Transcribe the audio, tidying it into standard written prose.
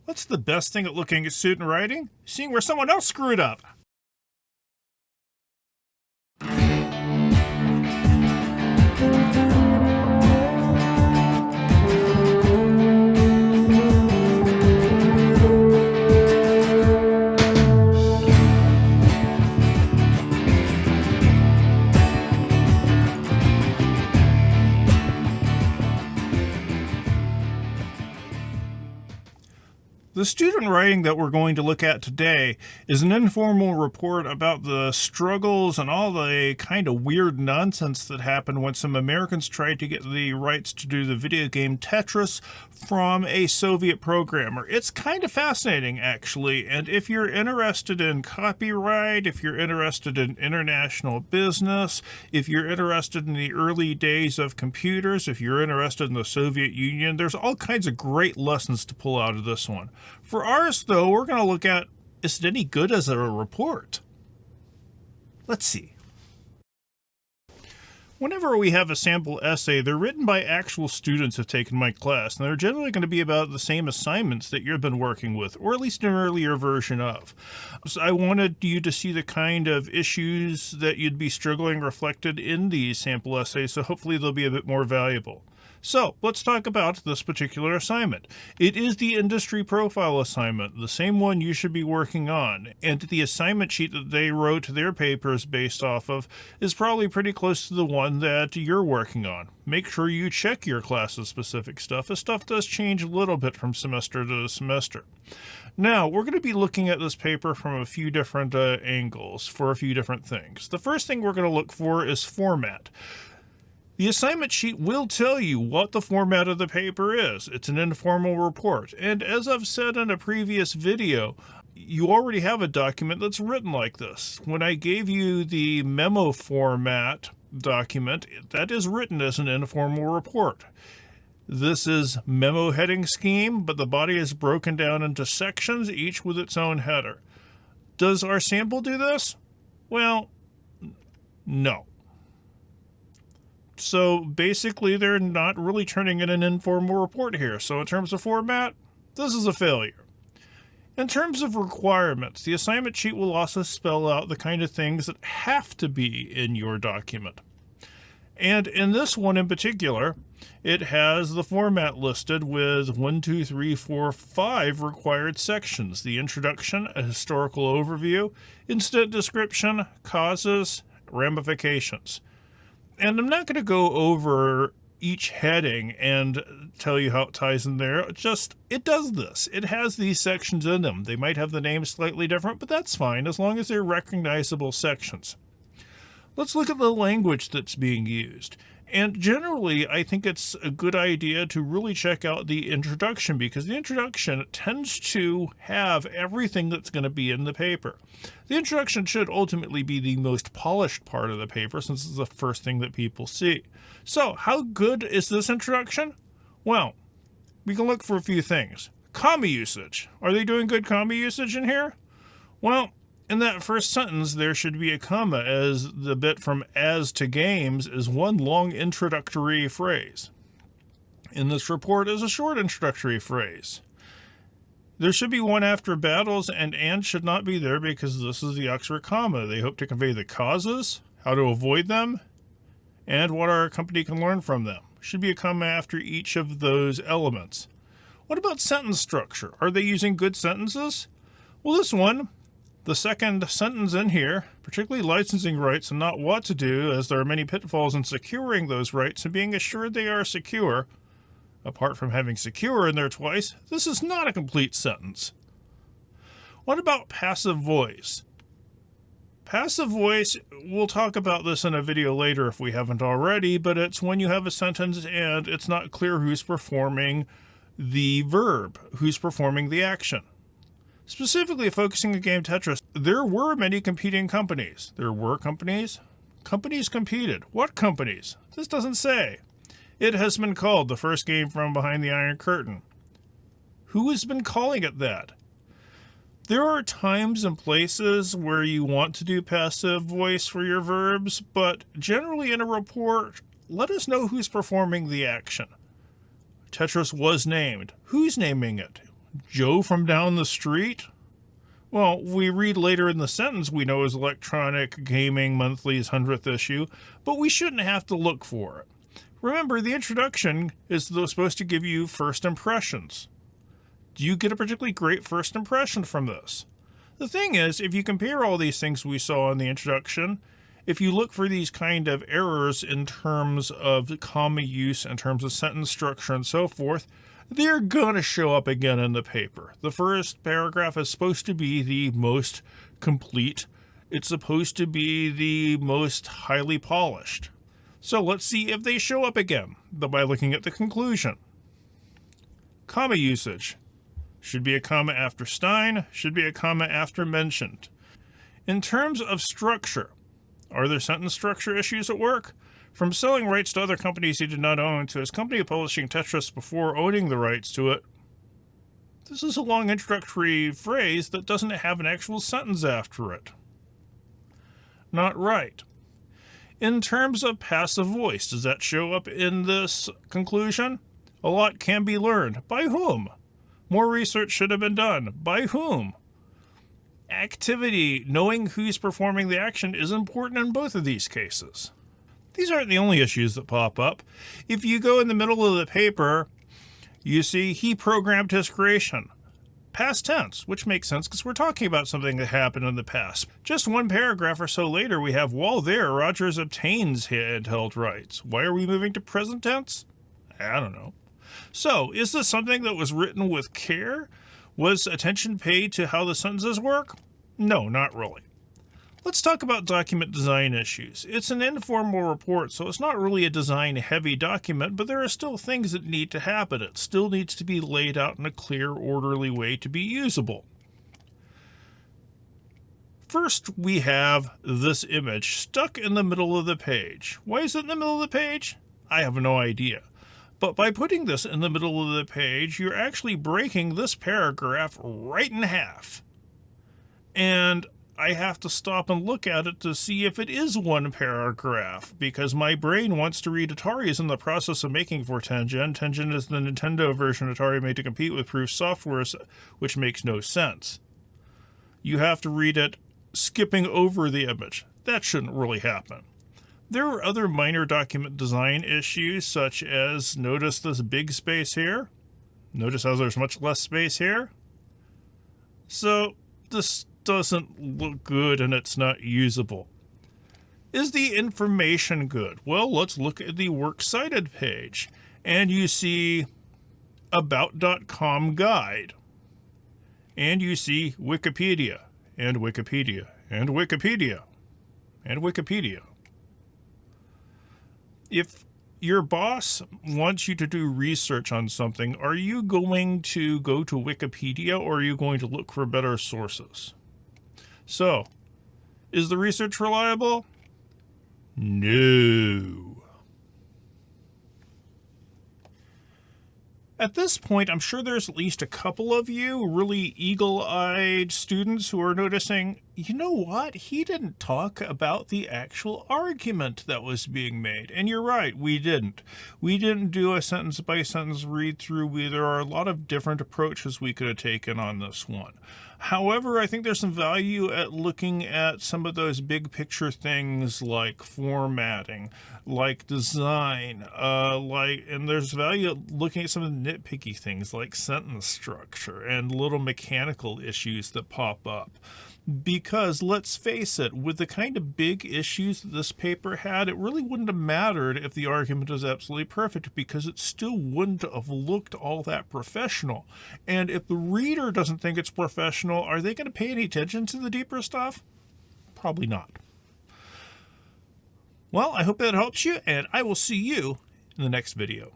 What's the best thing at looking at student writing? Seeing where someone else screwed up. The student writing that we're going to look at today is an informal report about the struggles and all the kind of weird nonsense that happened when some Americans tried to get the rights to do the video game Tetris from a Soviet programmer. It's kind of fascinating, actually, and if you're interested in copyright, if you're interested in international business, if you're interested in the early days of computers, if you're interested in the Soviet Union, there's all kinds of great lessons to pull out of this one. For ours, though, we're going to look at, is it any good as a report? Let's see. Whenever we have a sample essay, they're written by actual students who've taken my class, and they're generally going to be about the same assignments that you've been working with, or at least an earlier version of. So I wanted you to see the kind of issues that you'd be struggling reflected in these sample essays, so hopefully they'll be a bit more valuable. So let's talk about this particular assignment. It is the industry profile assignment, the same one you should be working on, and the assignment sheet that they wrote their papers based off of is probably pretty close to the one that you're working on. Make sure you check your class's specific stuff, as stuff does change a little bit from semester to semester. Now, we're going to be looking at this paper from a few different angles for a few different things. The first thing we're going to look for is format. The assignment sheet will tell you what the format of the paper is. It's an informal report. And as I've said in a previous video, you already have a document that's written like this. When I gave you the memo format document, that is written as an informal report. This is memo heading scheme, but the body is broken down into sections, each with its own header. Does our sample do this? Well, no. So basically, they're not really turning in an informal report here. So in terms of format, this is a failure. In terms of requirements, the assignment sheet will also spell out the kind of things that have to be in your document. And in this one in particular, it has the format listed with 1, 2, 3, 4, 5 required sections. The introduction, a historical overview, incident description, causes, ramifications. And I'm not going to go over each heading and tell you how it ties in there. It does this. It has these sections in them. They might have the names slightly different, but that's fine as long as they're recognizable sections. Let's look at the language that's being used. And generally, I think it's a good idea to really check out the introduction, because the introduction tends to have everything that's going to be in the paper. The introduction should ultimately be the most polished part of the paper, since it's the first thing that people see. So, how good is this introduction? Well, we can look for a few things. Comma usage. Are they doing good comma usage in here? Well, in that first sentence, there should be a comma, as the bit from as to games is one long introductory phrase. In this report is a short introductory phrase. There should be one after battles, and should not be there because this is the Oxford comma. They hope to convey the causes, how to avoid them, and what our company can learn from them. Should be a comma after each of those elements. What about sentence structure? Are they using good sentences? Well, this one, the second sentence in here, particularly licensing rights and not what to do, as there are many pitfalls in securing those rights and being assured they are secure. Apart from having secure in there twice, this is not a complete sentence. What about passive voice? Passive voice, we'll talk about this in a video later if we haven't already, but it's when you have a sentence and it's not clear who's performing the verb, who's performing the action. Specifically focusing on game Tetris, there were many competing companies. There were companies. Companies competed. What companies? This doesn't say. It has been called the first game from behind the Iron Curtain. Who has been calling it that? There are times and places where you want to do passive voice for your verbs, but generally in a report, let us know who's performing the action. Tetris was named. Who's naming it? Joe from down the street? Well, we read later in the sentence we know is Electronic Gaming Monthly's 100th issue, but we shouldn't have to look for it. Remember, the introduction is supposed to give you first impressions. Do you get a particularly great first impression from this? The thing is, if you compare all these things we saw in the introduction, if you look for these kind of errors in terms of comma use, in terms of sentence structure and so forth, they're going to show up again in the paper. The first paragraph is supposed to be the most complete. It's supposed to be the most highly polished. So let's see if they show up again by looking at the conclusion. Comma usage. Should be a comma after Stein, should be a comma after mentioned. In terms of structure, are there sentence structure issues at work? From selling rights to other companies he did not own to his company publishing Tetris before owning the rights to it. This is a long introductory phrase that doesn't have an actual sentence after it. Not right. In terms of passive voice, does that show up in this conclusion? A lot can be learned. By whom? More research should have been done. By whom? Activity, knowing who's performing the action, is important in both of these cases. These aren't the only issues that pop up. If you go in the middle of the paper, you see he programmed his creation. Past tense, which makes sense because we're talking about something that happened in the past. Just one paragraph or so later, we have, while there, Rogers obtains handheld rights. Why are we moving to present tense? I don't know. So, is this something that was written with care? Was attention paid to how the sentences work? No, not really. Let's talk about document design issues. It's an informal report, so it's not really a design-heavy document, but there are still things that need to happen. It still needs to be laid out in a clear, orderly way to be usable. First, we have this image stuck in the middle of the page. Why is it in the middle of the page? I have no idea. But by putting this in the middle of the page, you're actually breaking this paragraph right in half. And I have to stop and look at it to see if it is one paragraph, because my brain wants to read Atari is in the process of making for Tengen. Tengen is the Nintendo version Atari made to compete with Proof Software, which makes no sense. You have to read it skipping over the image. That shouldn't really happen. There are other minor document design issues, such as, notice this big space here? Notice how there's much less space here? So, this doesn't look good and it's not usable. Is the information good? Well, let's look at the works cited page. And you see about.com guide. And you see Wikipedia, and Wikipedia, and Wikipedia, and Wikipedia. If your boss wants you to do research on something, are you going to go to Wikipedia or are you going to look for better sources? So, is the research reliable? No. At this point, I'm sure there's at least a couple of you really eagle-eyed students who are noticing, you know what? He didn't talk about the actual argument that was being made. And you're right, we didn't. We didn't do a sentence-by-sentence read-through. There are a lot of different approaches we could have taken on this one. However, I think there's some value at looking at some of those big picture things like formatting, like design, and there's value at looking at some of the nitpicky things like sentence structure and little mechanical issues that pop up. Because let's face it, with the kind of big issues that this paper had, it really wouldn't have mattered if the argument was absolutely perfect, because it still wouldn't have looked all that professional. And if the reader doesn't think it's professional, are they going to pay any attention to the deeper stuff? Probably not. Well, I hope that helps you, and I will see you in the next video.